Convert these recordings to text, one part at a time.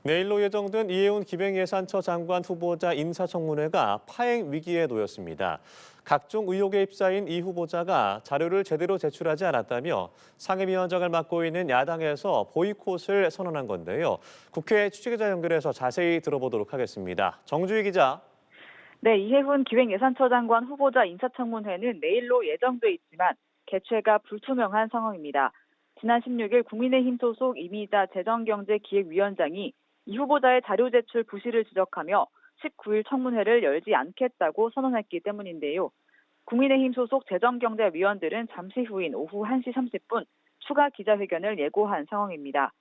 내일로 예정된 이해운 기획예산처 장관 후보자 인사청문회가 파행 위기에 놓였습니다. 각종 의혹에 휩싸인 이 후보자가 자료를 제대로 제출하지 않았다며 상임위원장을 맡고 있는 야당에서 보이콧을 선언한 건데요. 국회 취재기자 연결해서 자세히 들어보도록 하겠습니다. 정주희 기자. 네, 이해훈 기획예산처 장관 후보자 인사청문회는 내일로 예정돼 있지만 개최가 불투명한 상황입니다. 지난 16일 국민의힘 소속 이미자 재정경제기획위원장이 이 후보자의 자료 제출 부실을 지적하며 19일 청문회를 열지 않겠다고 선언했기 때문인데요. 국민의힘 소속 재정경제위원들은 잠시 후인 오후 1시 30분 추가 기자회견을 예고한 상황입니다.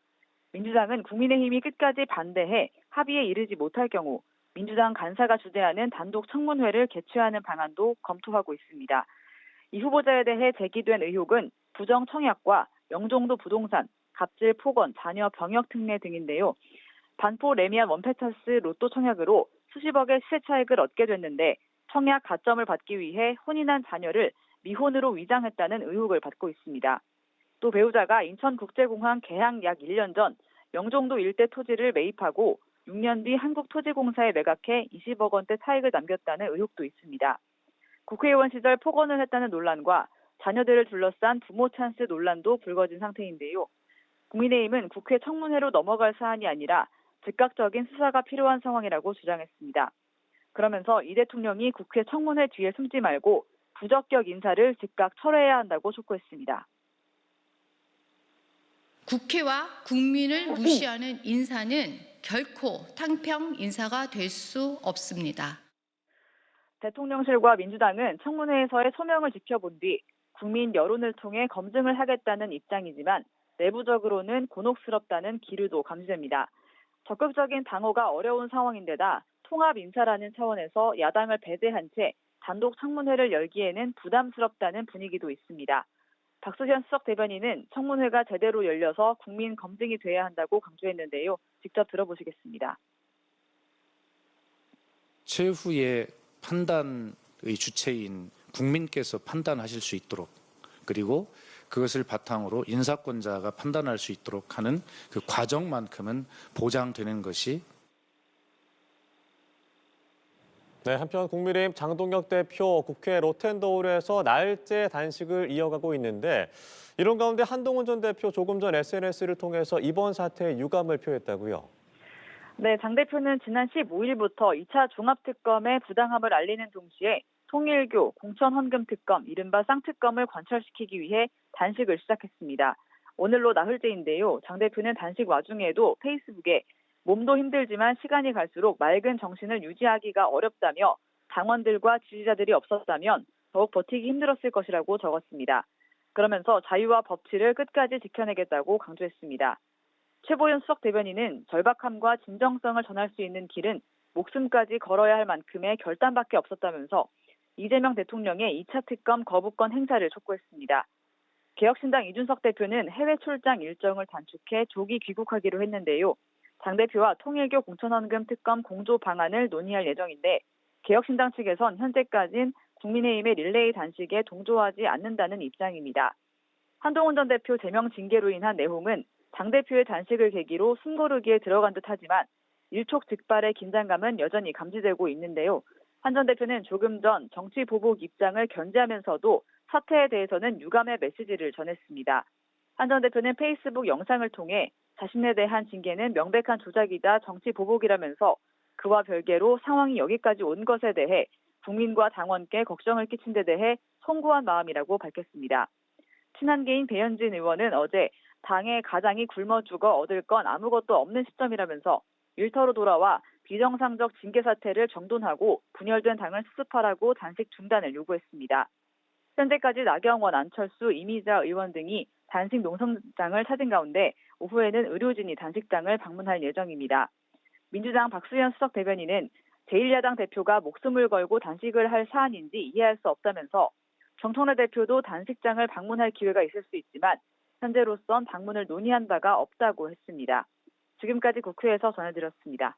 민주당은 국민의힘이 끝까지 반대해 합의에 이르지 못할 경우 민주당 간사가 주재하는 단독 청문회를 개최하는 방안도 검토하고 있습니다. 이 후보자에 대해 제기된 의혹은 부정 청약과 영종도 부동산, 갑질 폭언, 자녀 병역 특례 등인데요. 반포 레미안 원페타스 로또 청약으로 수십억의 시세 차익을 얻게 됐는데 청약 가점을 받기 위해 혼인한 자녀를 미혼으로 위장했다는 의혹을 받고 있습니다. 또 배우자가 인천국제공항 개항 약 1년 전 영종도 일대 토지를 매입하고 6년 뒤 한국토지공사에 매각해 20억 원대 차익을 남겼다는 의혹도 있습니다. 국회의원 시절 폭언을 했다는 논란과 자녀들을 둘러싼 부모 찬스 논란도 불거진 상태인데요. 국민의힘은 국회 청문회로 넘어갈 사안이 아니라 즉각적인 수사가 필요한 상황이라고 주장했습니다. 그러면서 이 대통령이 국회 청문회 뒤에 숨지 말고 부적격 인사를 즉각 철회해야 한다고 촉구했습니다. 국회와 국민을 무시하는 인사는 결코 탕평 인사가 될 수 없습니다. 대통령실과 민주당은 청문회에서의 소명을 지켜본 뒤 국민 여론을 통해 검증을 하겠다는 입장이지만 내부적으로는 곤혹스럽다는 기류도 감지됩니다. 적극적인 방어가 어려운 상황인데다 통합 인사라는 차원에서 야당을 배제한 채 단독 청문회를 열기에는 부담스럽다는 분위기도 있습니다. 박수현 수석 대변인은 청문회가 제대로 열려서 국민 검증이 돼야 한다고 강조했는데요. 직접 들어보시겠습니다. 최후의 판단의 주체인 국민께서 판단하실 수 있도록 그리고 그것을 바탕으로 인사권자가 판단할 수 있도록 하는 그 과정만큼은 보장되는 것이. 네, 한편 국민의힘 장동혁 대표 국회 로텐더홀에서 나흘째 단식을 이어가고 있는데 이런 가운데 한동훈 전 대표 조금 전 SNS를 통해서 이번 사태에 유감을 표했다고요. 네, 장 대표는 지난 15일부터 2차 종합특검의 부당함을 알리는 동시에 통일교, 공천헌금특검, 이른바 쌍특검을 관철시키기 위해 단식을 시작했습니다. 오늘로 나흘째인데요. 장 대표는 단식 와중에도 페이스북에 몸도 힘들지만 시간이 갈수록 맑은 정신을 유지하기가 어렵다며 당원들과 지지자들이 없었다면 더욱 버티기 힘들었을 것이라고 적었습니다. 그러면서 자유와 법치를 끝까지 지켜내겠다고 강조했습니다. 최보현 수석 대변인은 절박함과 진정성을 전할 수 있는 길은 목숨까지 걸어야 할 만큼의 결단밖에 없었다면서 이재명 대통령의 2차 특검 거부권 행사를 촉구했습니다. 개혁신당 이준석 대표는 해외 출장 일정을 단축해 조기 귀국하기로 했는데요. 장 대표와 통일교 공천헌금 특검 공조 방안을 논의할 예정인데 개혁신당 측에선 현재까지는 국민의힘의 릴레이 단식에 동조하지 않는다는 입장입니다. 한동훈 전 대표 제명 징계로 인한 내홍은 장 대표의 단식을 계기로 숨고르기에 들어간 듯하지만 일촉즉발의 긴장감은 여전히 감지되고 있는데요. 한 전 대표는 조금 전 정치 보복 입장을 견제하면서도 사태에 대해서는 유감의 메시지를 전했습니다. 한 전 대표는 페이스북 영상을 통해 자신에 대한 징계는 명백한 조작이자 정치 보복이라면서 그와 별개로 상황이 여기까지 온 것에 대해 국민과 당원께 걱정을 끼친 데 대해 송구한 마음이라고 밝혔습니다. 친한계인 배현진 의원은 어제 당의 가장이 굶어 죽어 얻을 건 아무것도 없는 시점이라면서 일터로 돌아와 비정상적 징계 사태를 정돈하고 분열된 당을 수습하라고 단식 중단을 요구했습니다. 현재까지 나경원, 안철수, 이미자 의원 등이 단식 농성장을 찾은 가운데 오후에는 의료진이 단식장을 방문할 예정입니다. 민주당 박수현 수석 대변인은 제1야당 대표가 목숨을 걸고 단식을 할 사안인지 이해할 수 없다면서 정청래 대표도 단식장을 방문할 기회가 있을 수 있지만 현재로선 방문을 논의한 바가 없다고 했습니다. 지금까지 국회에서 전해드렸습니다.